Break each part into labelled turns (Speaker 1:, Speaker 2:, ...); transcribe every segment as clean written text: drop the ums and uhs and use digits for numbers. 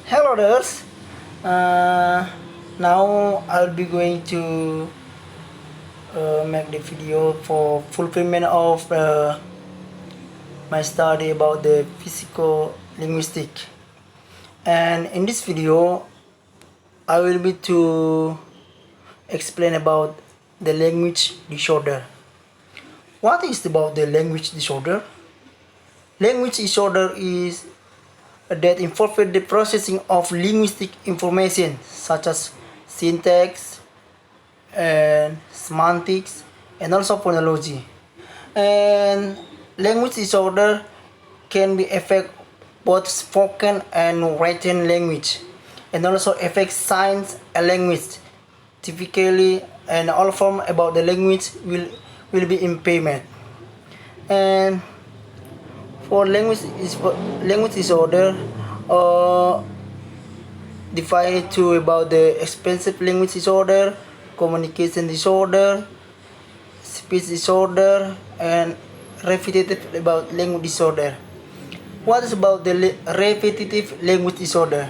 Speaker 1: Hello there. Uh, Now I'll be going to make the video for fulfillment of my study about the physical linguistic. And in this video, I will be to explain about the language disorder. What is about the language disorder? Language disorder is that involves the processing of linguistic information such as syntax and semantics and also phonology. And language disorder can be affect both spoken and written language and also affect signs and language typically, and all form about the language will be impairment. And for language disorder, uh, divided to about the expensive language disorder, communication disorder, speech disorder, and repetitive about language disorder. What is about the repetitive language disorder?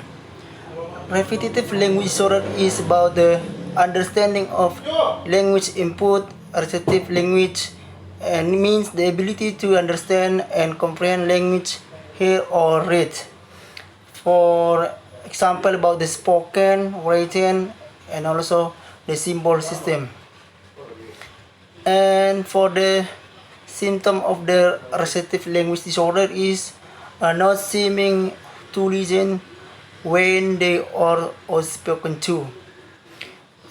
Speaker 1: Repetitive language disorder is about the understanding of language input, receptive language, and means the ability to understand and comprehend language, hear or read. For example, about the spoken, written, and also the symbol system. And for the symptom of the receptive language disorder is not seeming to listen when they are spoken to.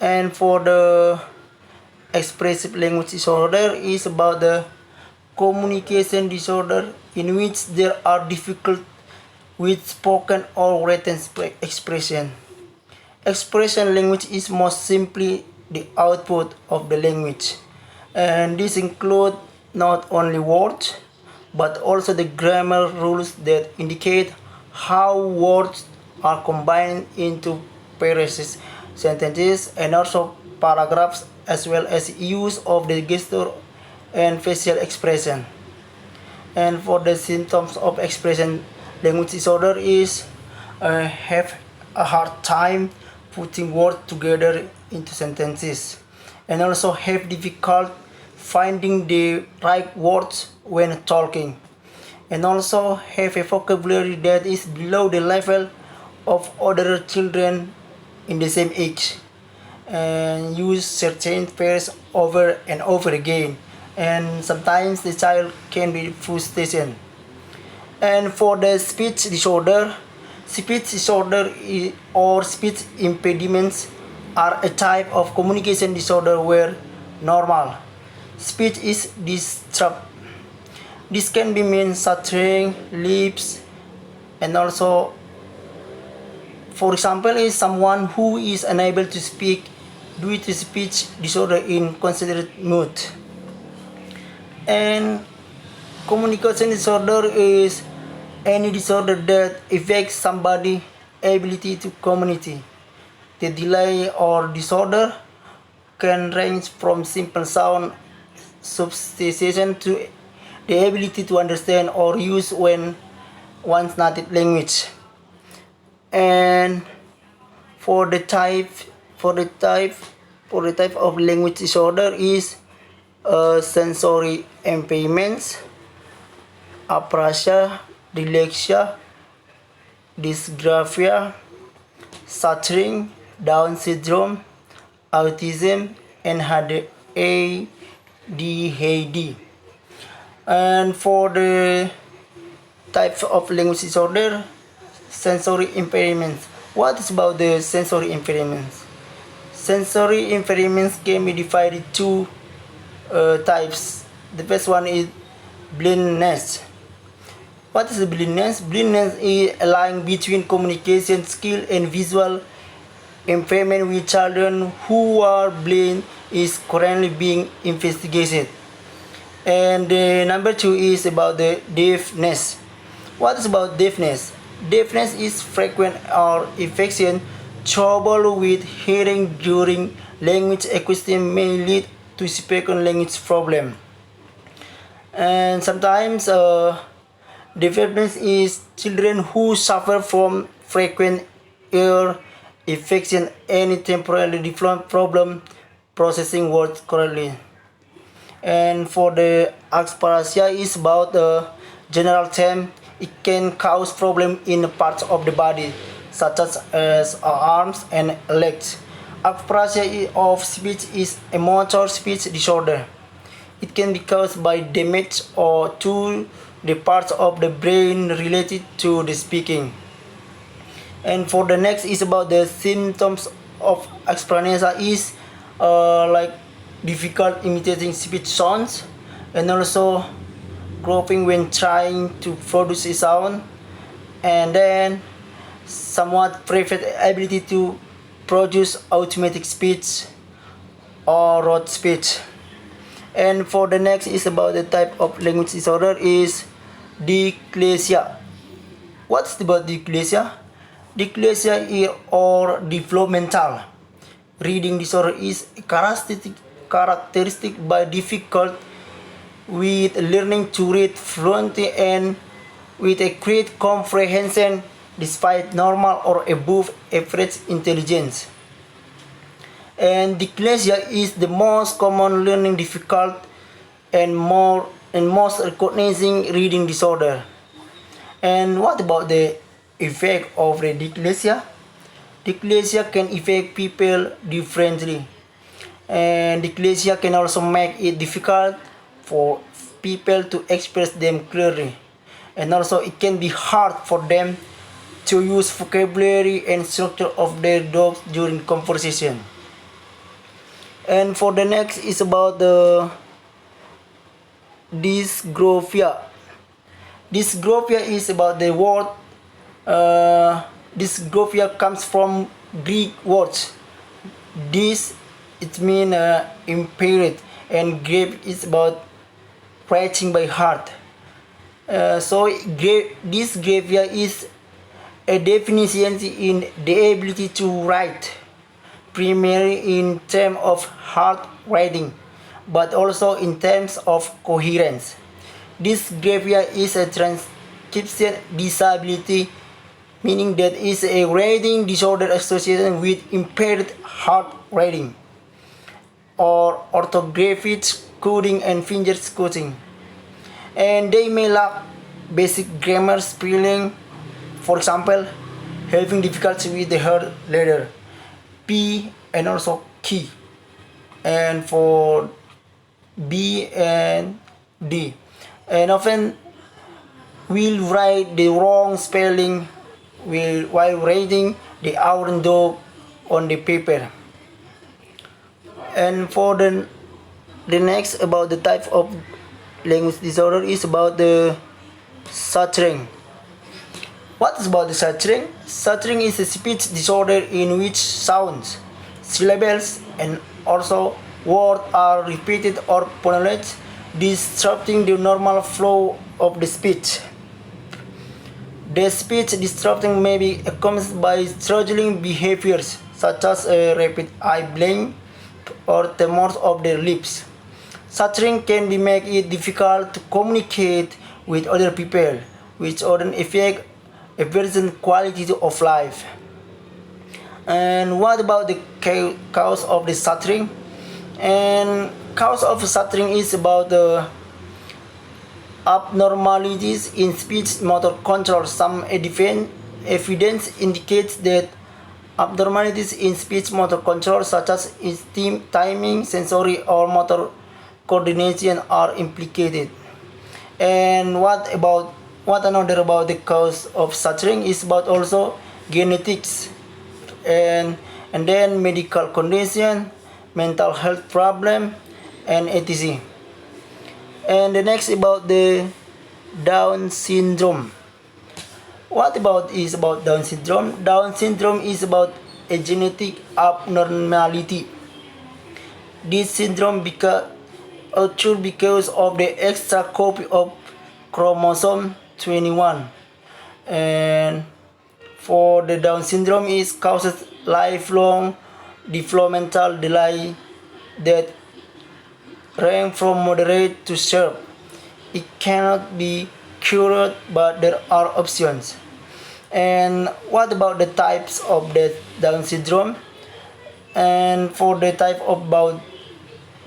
Speaker 1: And for the expressive language disorder is about the communication disorder in which there are difficult with spoken or written expression. Expression language is most simply the output of the language, and this include not only words but also the grammar rules that indicate how words are combined into phrases, sentences, and also paragraphs, as well as use of the gesture and facial expression. And for the symptoms of expression language disorder is have a hard time putting words together into sentences, and also have difficult finding the right words when talking, and also have a vocabulary that is below the level of other children in the same age, and use certain phrases over and over again, and sometimes the child can be frustrated. And for the speech disorder or speech impediments are a type of communication disorder where normal speech is disrupted. This can be mean stuttering, lips, and also, for example, is someone who is unable to speak due to speech disorder in considerate mood. And communication disorder is any disorder that affects somebody's ability to communicate. The delay or disorder can range from simple sound substitution to the ability to understand or use one's native language. And for the type of language disorder is sensory impairments, apraxia, dyslexia, dysgraphia, stuttering, Down syndrome, autism, and ADHD. And for the types of language disorder, sensory impairments. What is about the sensory impairments? Sensory impairments can be divided into types. The first one is blindness. What is blindness? Blindness is a line between communication skill and visual impairment with children who are blind is currently being investigated. And the number two is about the deafness. What is about deafness? Deafness is frequent or infection. Trouble with hearing during language acquisition may lead to spoken language problem. And sometimes deafness is children who suffer from frequent ear infection, any temporary developed problem processing words correctly. And for the asparasia is about the general term. It can cause problem in parts of the body such as arms and legs. Asparasia of speech is a motor speech disorder. It can be caused by damage or to the parts of the brain related to the speaking. And for the next is about the symptoms of asparasia is like difficult imitating speech sounds, and also groping when trying to produce a sound, and then somewhat private ability to produce automatic speech or rote speech. And for the next is about the type of language disorder is dyslexia. What's about dyslexia? Dyslexia or developmental reading disorder is characteristic by difficult with learning to read fluently and with a great comprehension despite normal or above average intelligence. And dyslexia is the most common learning difficult and most recognizing reading disorder. And what about the effect of the dyslexia? Dyslexia can affect people differently, and dyslexia can also make it difficult for people to express them clearly, and also it can be hard for them to use vocabulary and structure of their dogs during conversation. And for the next is about the dysgraphia. Dysgraphia is about the word. Dysgraphia comes from Greek words. This it means impaired, and grave is about writing by heart. Dysgraphia is a deficiency in the ability to write, primarily in terms of hard writing, but also in terms of coherence. Dysgraphia is a transcription disability, meaning that is a reading disorder associated with impaired hard writing or orthographic coding and finger coding. And they may lack basic grammar spelling, for example, having difficulty with the hard letter P and also key, and for B and D, and often will write the wrong spelling while writing the iron dog on the paper. And for the next about the type of language disorder is about the stuttering. What is about the stuttering? Stuttering is a speech disorder in which sounds, syllables, and also words are repeated or pronounced, disrupting the normal flow of the speech. The speech disrupting may be accompanied by struggling behaviors such as a rapid eye blink or tremors of the lips. Stuttering can be make it difficult to communicate with other people, which often affect a person's quality of life. And what about the cause of the stuttering? And cause of stuttering is about the abnormalities in speech motor control. Some evidence indicates that abnormalities in speech motor control such as timing, sensory or motor coordination are implicated. And what another about the cause of stuttering is about also genetics, and then medical condition, mental health problem, and etc. And the next about the Down syndrome. What about is about Down syndrome? Down syndrome is about a genetic abnormality. This syndrome occurs because of the extra copy of chromosome 21. And for the Down syndrome is causes lifelong developmental delay that range from moderate to severe. It cannot be cured, but there are options. And what about the types of the Down syndrome? And for the type of about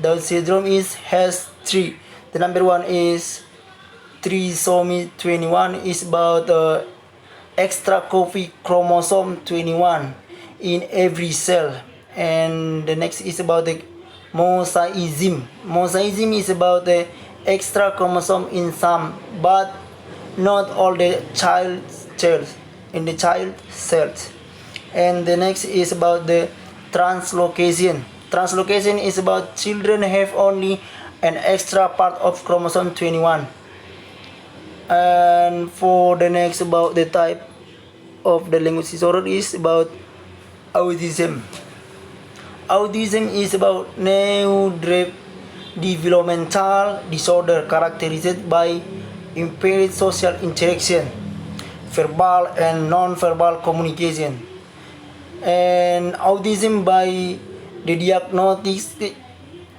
Speaker 1: Down syndrome has three. The number one is trisomy 21 is about extra copy chromosome 21 in every cell. And the next is about the mosaicism. Mosaicism is about the extra chromosome in some but not all the child cells in the child cells. And the next is about the translocation. Translocation is about children have only an extra part of chromosome 21. And for the next about the type of the language disorder is about autism. Autism is about neurodevelopmental disorder characterized by impaired social interaction, verbal and non-verbal communication. And autism by the diagnostic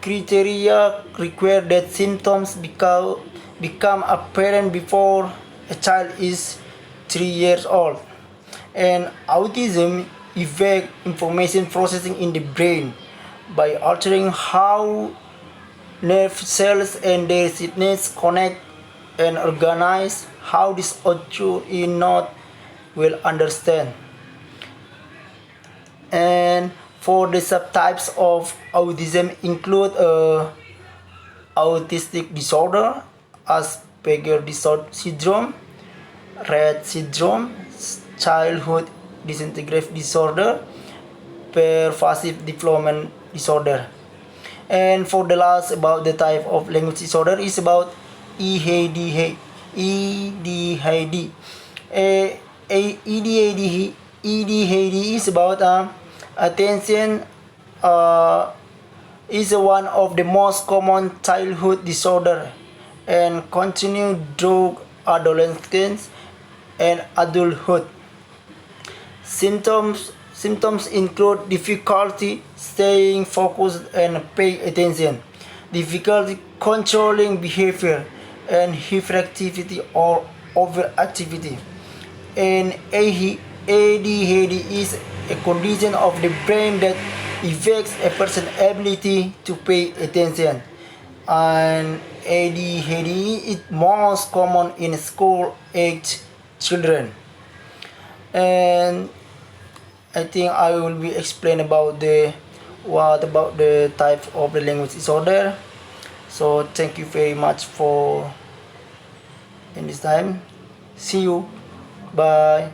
Speaker 1: criteria require that symptoms become apparent before a child is 3 years old. And autism affects information processing in the brain by altering how nerve cells and their synapses connect and organize. How this occurs is not well understand. And for the subtypes of autism include autistic disorder, Asperger syndrome, Rett syndrome, childhood disintegrative disorder, pervasive development disorder. And for the last about the type of language disorder is about EDHD. EDHD. EDHD is about attention is one of the most common childhood disorder and continue through adolescence and adulthood. Symptoms include difficulty staying focused and paying attention, difficulty controlling behavior, and hyperactivity or overactivity. And ADHD is a condition of the brain that affects a person's ability to pay attention. And ADHD is most common in school-age children. And I think I will be explain about the type of the language disorder. So thank you very much for in this time. See you. Bye.